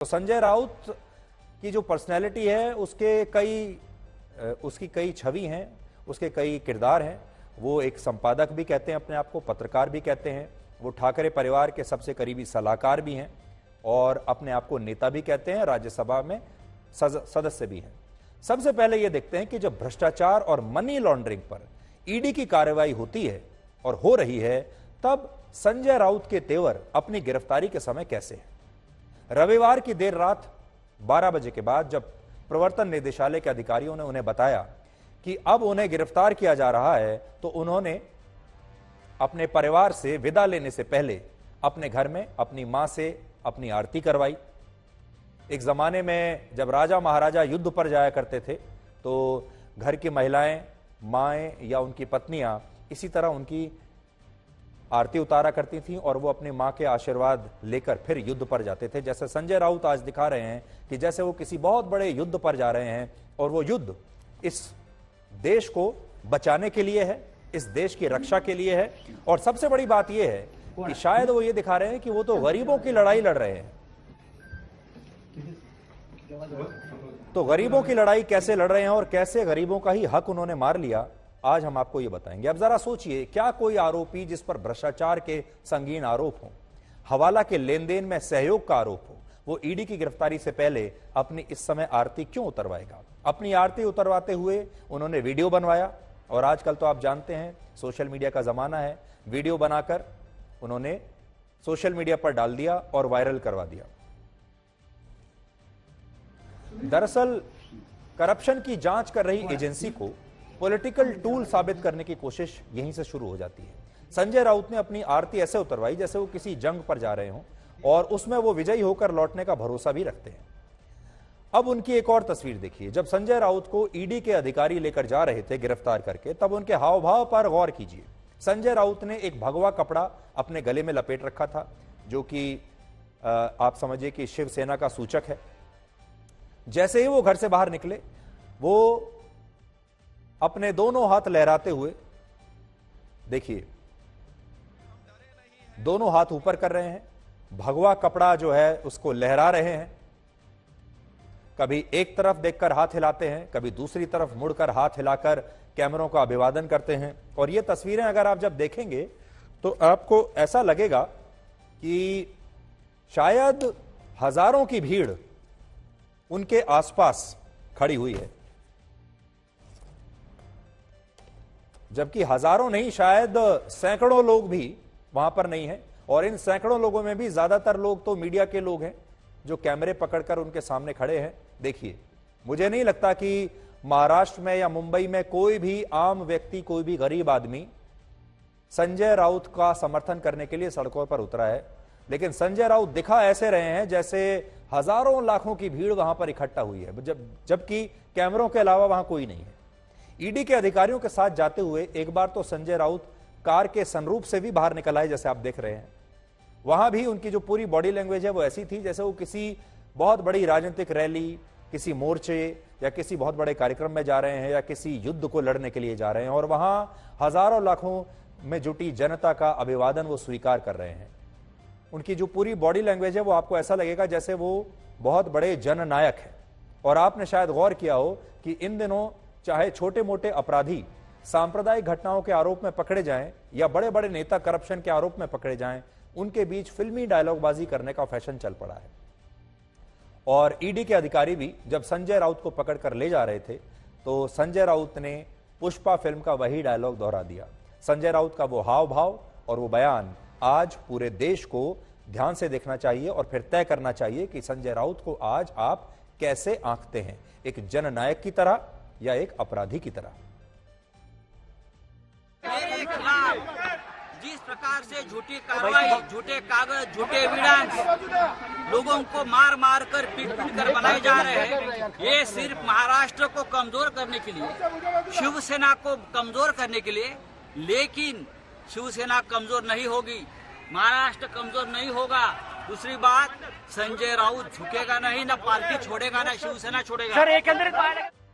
तो संजय राउत की जो पर्सनैलिटी है उसकी कई छवि हैं, उसके कई किरदार हैं। वो एक संपादक भी कहते हैं अपने आप को, पत्रकार भी कहते हैं, वो ठाकरे परिवार के सबसे करीबी सलाहकार भी हैं और अपने आप को नेता भी कहते हैं, राज्यसभा में सदस्य भी हैं। सबसे पहले ये देखते हैं कि जब भ्रष्टाचार और मनी लॉन्ड्रिंग पर ईडी की कार्रवाई होती है और हो रही है, तब संजय राउत के तेवर अपनी गिरफ्तारी के समय कैसे हैं। रविवार की देर रात 12 बजे के बाद जब प्रवर्तन निदेशालय के अधिकारियों ने उन्हें बताया कि अब उन्हें गिरफ्तार किया जा रहा है, तो उन्होंने अपने परिवार से विदा लेने से पहले अपने घर में अपनी मां से अपनी आरती करवाई। एक जमाने में जब राजा महाराजा युद्ध पर जाया करते थे तो घर की महिलाएं, माएं या उनकी पत्नियां इसी तरह उनकी आरती उतारा करती थीं और वो अपनी मां के आशीर्वाद लेकर फिर युद्ध पर जाते थे। जैसे संजय राउत आज दिखा रहे हैं कि जैसे वो किसी बहुत बड़े युद्ध पर जा रहे हैं और वो युद्ध इस देश को बचाने के लिए है, इस देश की रक्षा के लिए है। और सबसे बड़ी बात यह है कि शायद वो ये दिखा रहे हैं कि वो तो गरीबों की लड़ाई लड़ रहे हैं। तो गरीबों की लड़ाई कैसे लड़ रहे हैं और कैसे गरीबों का ही हक उन्होंने मार लिया, आज हम आपको ये बताएंगे। अब जरा सोचिए, क्या कोई आरोपी जिस पर भ्रष्टाचार के संगीन आरोप हो, हवाला के लेन देन में सहयोग का आरोप हो, वो ईडी की गिरफ्तारी से पहले अपनी इस समय आरती क्यों उतरवाएगा। अपनी आरती उतरवाते हुए उन्होंने वीडियो बनवाया और आजकल तो आप जानते हैं सोशल मीडिया का जमाना है, वीडियो बनाकर उन्होंने सोशल मीडिया पर डाल दिया और वायरल करवा दिया। दरअसल करप्शन की जांच कर रही एजेंसी को पॉलिटिकल टूल साबित करने की कोशिश यहीं से शुरू हो जाती है। संजय राउत ने अपनी आरती ऐसे उतरवाई जैसे वो किसी जंग पर जा रहे हों और उसमें वो विजयी होकर लौटने का भरोसा भी रखते हैं। अब उनकी एक और तस्वीर देखिए। जब संजय राउत को ईडी के अधिकारी लेकर जा रहे थे गिरफ्तार करके, तब उनके हाव भाव पर गौर कीजिए। संजय राउत ने एक भगवा कपड़ा अपने गले में लपेट रखा था, जो कि आप समझिए कि शिवसेना का सूचक है। जैसे ही वो घर से बाहर निकले, वो अपने दोनों हाथ लहराते हुए, देखिए दोनों हाथ ऊपर कर रहे हैं, भगवा कपड़ा जो है उसको लहरा रहे हैं। कभी एक तरफ देखकर हाथ हिलाते हैं, कभी दूसरी तरफ मुड़कर हाथ हिलाकर कैमरों का अभिवादन करते हैं। और ये तस्वीरें अगर आप जब देखेंगे तो आपको ऐसा लगेगा कि शायद हजारों की भीड़ उनके आसपास खड़ी हुई है, जबकि हजारों नहीं, शायद सैकड़ों लोग भी वहां पर नहीं हैं। और इन सैकड़ों लोगों में भी ज्यादातर लोग तो मीडिया के लोग हैं जो कैमरे पकड़कर उनके सामने खड़े हैं। देखिए, मुझे नहीं लगता कि महाराष्ट्र में या मुंबई में कोई भी आम व्यक्ति, कोई भी गरीब आदमी संजय राउत का समर्थन करने के लिए सड़कों पर उतरा है। लेकिन संजय राउत दिखा ऐसे रहे हैं जैसे हजारों लाखों की भीड़ वहां पर इकट्ठा हुई है, जबकि कैमरों के अलावा वहां कोई नहीं है। ईडी के अधिकारियों के साथ जाते हुए एक बार तो संजय राउत कार के सनरूफ से भी बाहर निकल आए, जैसे आप देख रहे हैं। वहां भी उनकी जो पूरी बॉडी लैंग्वेज है वो ऐसी थी जैसे वो किसी बहुत बड़ी राजनीतिक रैली, किसी मोर्चे या किसी बहुत बड़े कार्यक्रम में जा रहे हैं या किसी युद्ध को लड़ने के लिए जा रहे हैं और वहां हजारों लाखों में जुटी जनता का अभिवादन वो स्वीकार कर रहे हैं। उनकी जो पूरी बॉडी लैंग्वेज है वो आपको ऐसा लगेगा जैसे वो बहुत बड़े जननायक हैं। और आपने शायद गौर किया हो कि इन दिनों चाहे छोटे मोटे अपराधी सांप्रदायिक घटनाओं के आरोप में पकड़े जाएं या बड़े बड़े नेता करप्शन के आरोप में पकड़े जाएं, उनके बीच फिल्मी डायलॉगबाजी करने का फैशन चल पड़ा है। और ईडी के अधिकारी भी जब संजय राउत को पकड़कर ले जा रहे थे तो संजय राउत ने पुष्पा फिल्म का वही डायलॉग दोहरा दिया। संजय राउत का वो हाव भाव और वो बयान आज पूरे देश को ध्यान से देखना चाहिए और फिर तय करना चाहिए कि संजय राउत को आज आप कैसे आंकते हैं, एक जननायक की तरह या एक अपराधी की तरह। मेरे खिलाफ जिस प्रकार से झूठी कार्रवाई, झूठे कागज, झूठे एविडेंस लोगों को मार मार कर पीट पीट कर बनाए जा रहे हैं, ये सिर्फ महाराष्ट्र को कमजोर करने के लिए, शिवसेना को कमजोर करने के लिए। लेकिन शिवसेना कमजोर नहीं होगी, महाराष्ट्र कमजोर नहीं होगा। दूसरी बात, संजय राउत झुकेगा नहीं, ना पार्टी छोड़ेगा, ना शिवसेना छोड़ेगा।